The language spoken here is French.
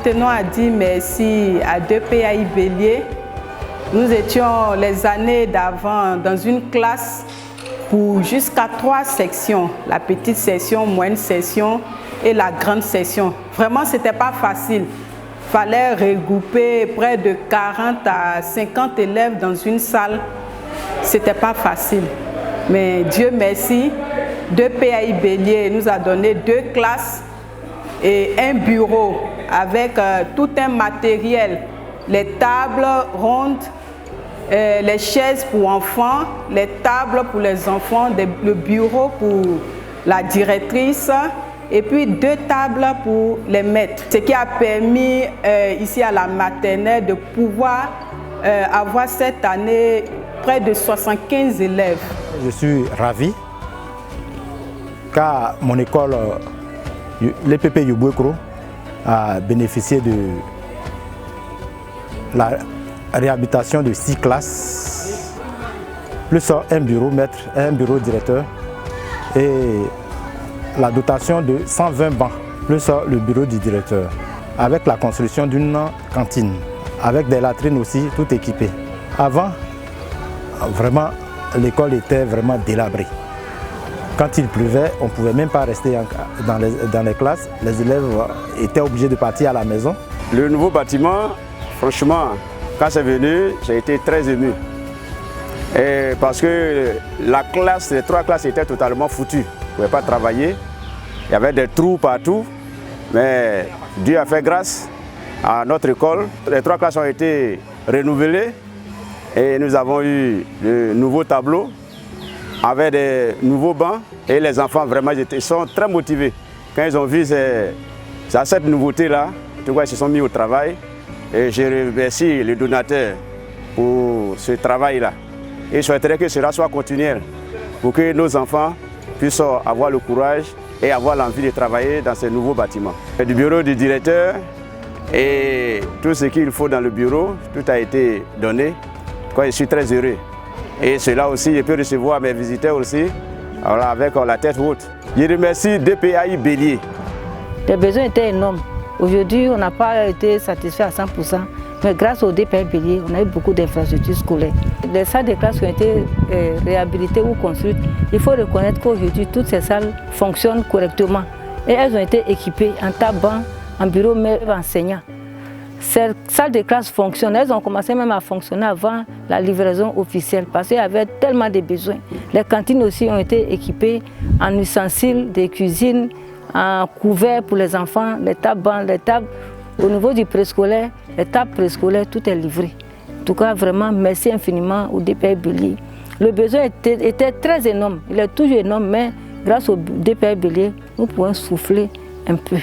tenons à dire merci à DPAI Bélier. Nous étions les années d'avant dans une classe pour jusqu'à 3 sections, la petite section, moyenne section et la grande section. Vraiment, ce n'était pas facile. Il fallait regrouper près de 40 à 50 élèves dans une salle. Ce n'était pas facile. Mais Dieu merci, DPAI Bélier nous a donné 2 classes et un bureau avec tout un matériel, les tables rondes, les chaises pour enfants, les tables pour les enfants, le bureau pour la directrice et puis 2 tables pour les maîtres. Ce qui a permis ici à la maternelle de pouvoir avoir cette année près de 75 élèves. Je suis ravi car mon école, l'EPP Yobouékro, a bénéficié de la réhabilitation de 6 classes, plus un bureau maître, un bureau directeur et la dotation de 120 bancs, plus le bureau du directeur, avec la construction d'une cantine, avec des latrines aussi, tout équipé. Avant, vraiment, l'école était vraiment délabrée. Quand il pleuvait, on ne pouvait même pas rester dans les classes. Les élèves étaient obligés de partir à la maison. Le nouveau bâtiment, franchement, quand c'est venu, j'ai été très ému. Et parce que les 3 classes étaient totalement foutues. On ne pouvait pas travailler. Il y avait des trous partout. Mais Dieu a fait grâce à notre école. Les 3 classes ont été renouvelées. Et nous avons eu de nouveaux tableaux avec des nouveaux bancs. Et les enfants, vraiment, ils sont très motivés. Quand ils ont vu cette nouveauté-là, ils se sont mis au travail. Et je remercie les donateurs pour ce travail-là. Et je souhaiterais que cela soit continuel pour que nos enfants puissent avoir le courage et avoir l'envie de travailler dans ces nouveaux bâtiments. Du bureau du directeur et tout ce qu'il faut dans le bureau, tout a été donné. Je suis très heureux. Et cela aussi, je peux recevoir mes visiteurs aussi avec la tête haute. Je remercie DPAI Bélier. Les besoins étaient énormes. Aujourd'hui, on n'a pas été satisfait à 100%, mais grâce au DPAI Bélier, on a eu beaucoup d'infrastructures scolaires. Les salles de classe qui ont été réhabilitées ou construites, il faut reconnaître qu'aujourd'hui, toutes ces salles fonctionnent correctement. Et elles ont été équipées en tabac, en bureau enseignant. Ces salles de classe fonctionnent, elles ont commencé même à fonctionner avant la livraison officielle parce qu'il y avait tellement de besoins. Les cantines aussi ont été équipées en ustensiles de cuisine, en couverts pour les enfants, les tables, au niveau du préscolaire, les tables préscolaires, tout est livré. En tout cas, vraiment, merci infiniment au DPAI Bélier. Le besoin était très énorme, il est toujours énorme, mais grâce au DPAI Bélier, nous pouvons souffler un peu.